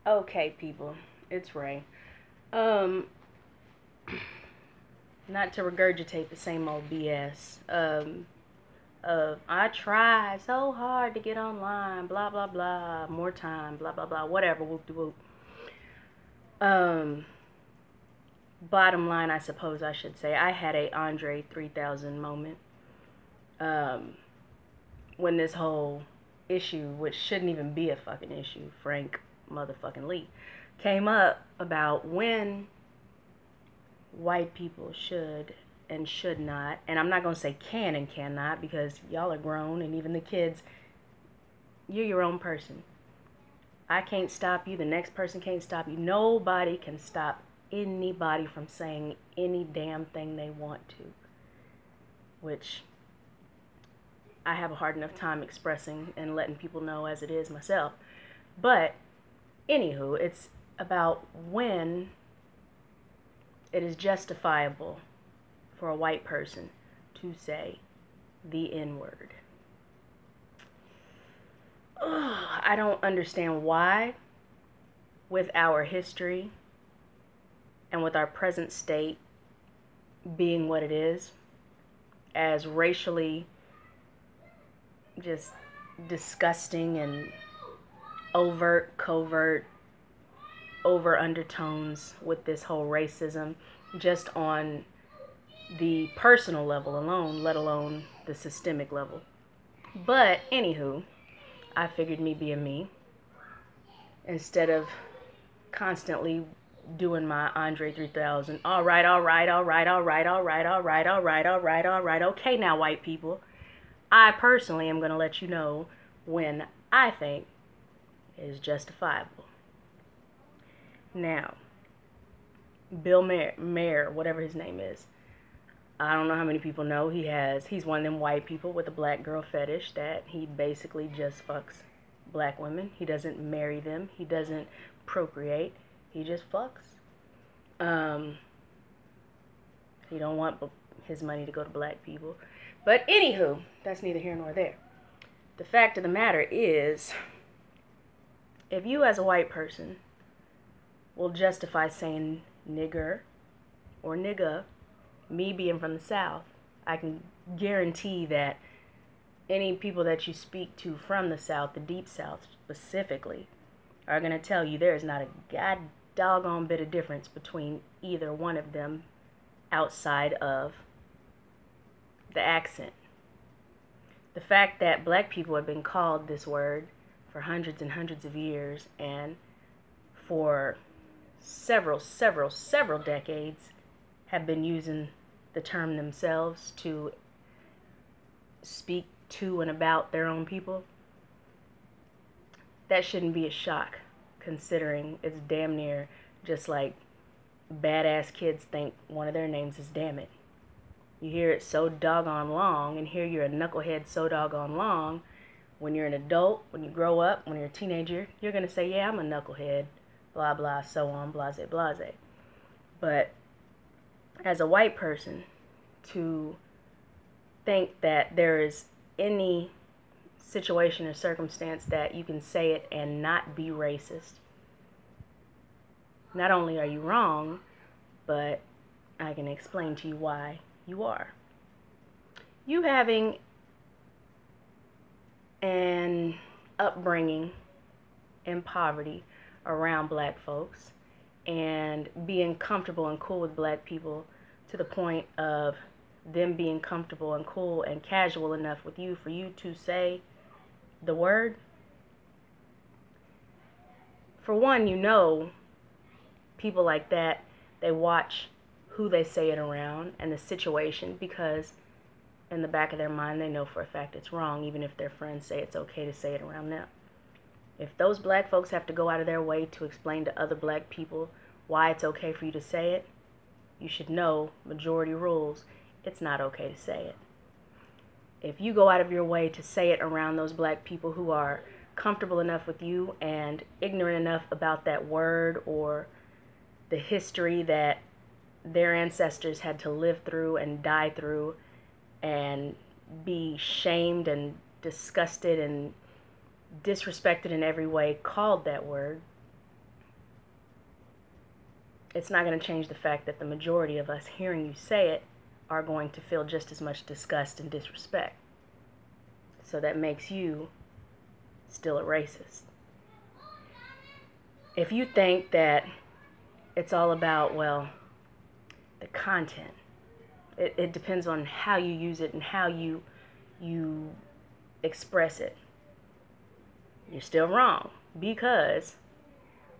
Okay, people, it's Ray. Um, Not to regurgitate the same old BS. I try so hard to get online, blah blah blah, more time, blah blah blah, whatever, whoop de whoop. Um, Bottom line, I suppose I should say, I had a Andre 3000 moment. Um, when this whole issue, which shouldn't even be a fucking issue, Frank motherfucking Lee, came up about when white people should and should not, and I'm not going to say can and cannot because y'all are grown, and even the kids, you're your own person. I can't stop you, the next person can't stop you. Nobody can stop anybody from saying any damn thing they want to, which I have a hard enough time expressing and letting people know as it is myself. But anywho, it's about when it is justifiable for a white person to say the N-word. I don't understand why, with our history and with our present state being what it is, as racially just disgusting and overt, covert, over undertones with this whole racism, just on the personal level alone, let alone the systemic level. But anywho, I figured me being me, instead of constantly doing my Andre 3000, all right, okay now, white people, I personally am going to let you know when I think it is justifiable. Now, Bill Mayer, whatever his name is, I don't know how many people know he's one of them white people with a black girl fetish that he basically just fucks black women. He doesn't marry them. He doesn't procreate. He just fucks. He don't want his money to go to black people. But anywho, that's neither here nor there. The fact of the matter is, if you as a white person will justify saying nigger or nigga, me being from the South, I can guarantee that any people that you speak to from the South, the Deep South specifically, are going to tell you there is not a god doggone bit of difference between either one of them outside of the accent. The fact that black people have been called this word for hundreds and hundreds of years, and for several decades have been using the term themselves to speak to and about their own people, that shouldn't be a shock, considering it's damn near just like badass kids think one of their names is damn it. You hear it so doggone long, and here you're a knucklehead so doggone long. When you're an adult, when you grow up, when you're a teenager, you're going to say, yeah, I'm a knucklehead, blah, blah, so on, blase, blase. But as a white person, to think that there is any situation or circumstance that you can say it and not be racist, not only are you wrong, but I can explain to you why you are. You having an upbringing in poverty around black folks and being comfortable and cool with black people to the point of them being comfortable and cool and casual enough with you for you to say the word. For one, you know, people like that, they watch who they say it around and the situation, because in the back of their mind they know for a fact it's wrong, even if their friends say it's okay to say it around them. If those black folks have to go out of their way to explain to other black people why it's okay for you to say it, you should know, majority rules, it's not okay to say it. If you go out of your way to say it around those black people who are comfortable enough with you and ignorant enough about that word or the history that their ancestors had to live through and die through and be shamed and disgusted and disrespected in every way, called that word, it's not going to change the fact that the majority of us hearing you say it are going to feel just as much disgust and disrespect. So that makes you still a racist. If you think that it's all about, well, the content, it depends on how you use it and how you express it, you're still wrong, because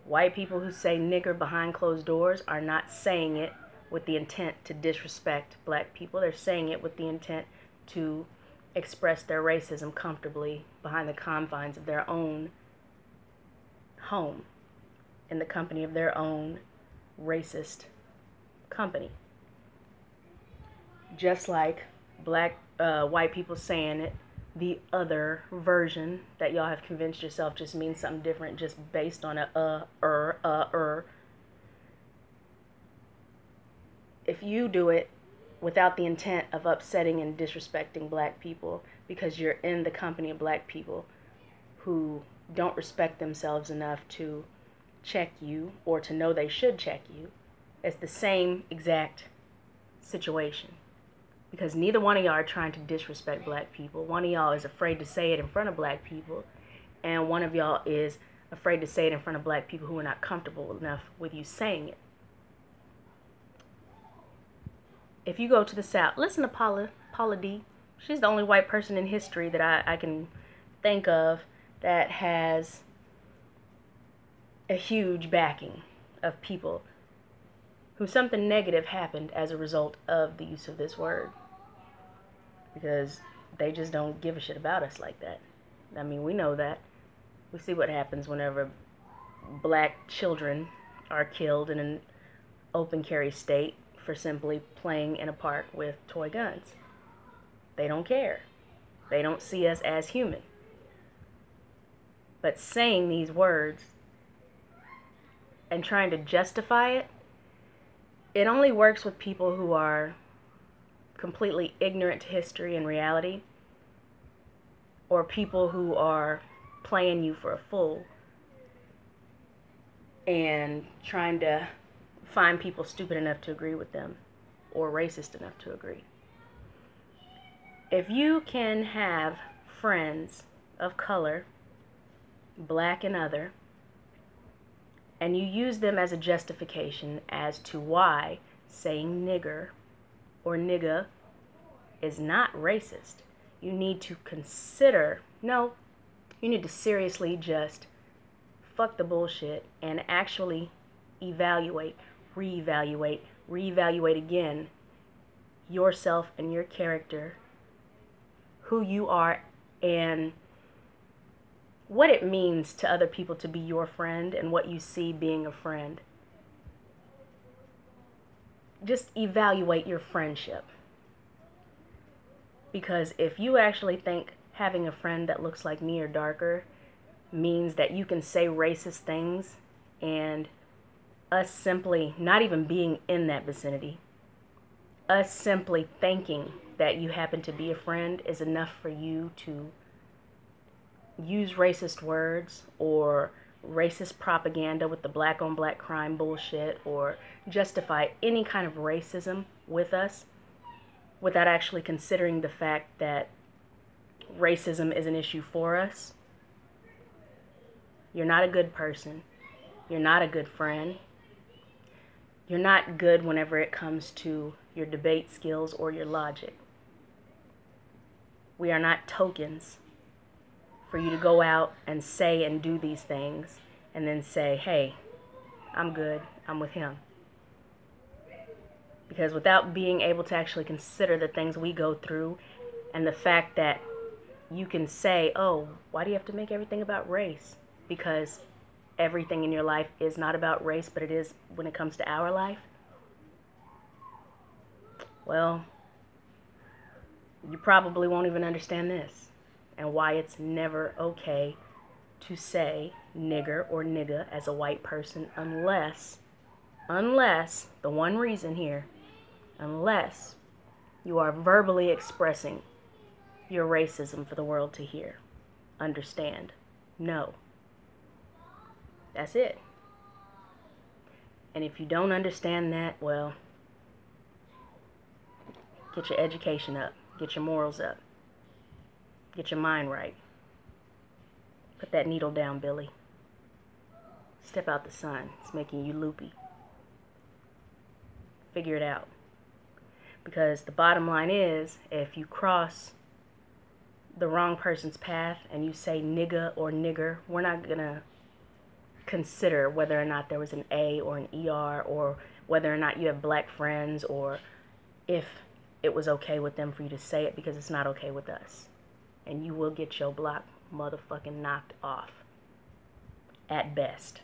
white people who say nigger behind closed doors are not saying it with the intent to disrespect black people. They're saying it with the intent to express their racism comfortably behind the confines of their own home, in the company of their own racist company. Just like white people saying it, the other version that y'all have convinced yourself just means something different just based on If you do it without the intent of upsetting and disrespecting black people because you're in the company of black people who don't respect themselves enough to check you or to know they should check you, it's the same exact situation. Because neither one of y'all are trying to disrespect black people. One of y'all is afraid to say it in front of black people, and one of y'all is afraid to say it in front of black people who are not comfortable enough with you saying it. If you go to the South, listen to Paula D. She's the only white person in history that I can think of that has a huge backing of people who something negative happened as a result of the use of this word. Because they just don't give a shit about us like that. I mean, we know that. We see what happens whenever black children are killed in an open carry state for simply playing in a park with toy guns. They don't care. They don't see us as human. But saying these words and trying to justify it, it only works with people who are completely ignorant to history and reality, or people who are playing you for a fool and trying to find people stupid enough to agree with them or racist enough to agree. If you can have friends of color, black and other, and you use them as a justification as to why saying nigger or nigga is not racist, you need to consider, no, you need to seriously just fuck the bullshit and actually evaluate, reevaluate again yourself and your character, who you are, and what it means to other people to be your friend and what you see being a friend. Just evaluate your friendship. Because if you actually think having a friend that looks like me or darker means that you can say racist things and us simply not even being in that vicinity, us simply thinking that you happen to be a friend is enough for you to use racist words or racist propaganda with the black on black crime bullshit, or justify any kind of racism with us without actually considering the fact that racism is an issue for us, you're not a good person. You're not a good friend. You're not good whenever it comes to your debate skills or your logic. We are not tokens for you to go out and say and do these things and then say, hey, I'm good, I'm with him. Because without being able to actually consider the things we go through and the fact that you can say, oh, why do you have to make everything about race? Because everything in your life is not about race, but it is when it comes to our life. Well, you probably won't even understand this and why it's never okay to say nigger or nigga as a white person unless the one reason here, unless you are verbally expressing your racism for the world to hear, understand, know. That's it. And if you don't understand that, well, get your education up. Get your morals up. Get your mind right. Put that needle down, Billy. Step out the sun. It's making you loopy. Figure it out. Because the bottom line is, if you cross the wrong person's path and you say nigga or nigger, we're not going to consider whether or not there was an A or an ER, or whether or not you have black friends, or if it was okay with them for you to say it, because it's not okay with us. And you will get your block motherfucking knocked off. At best.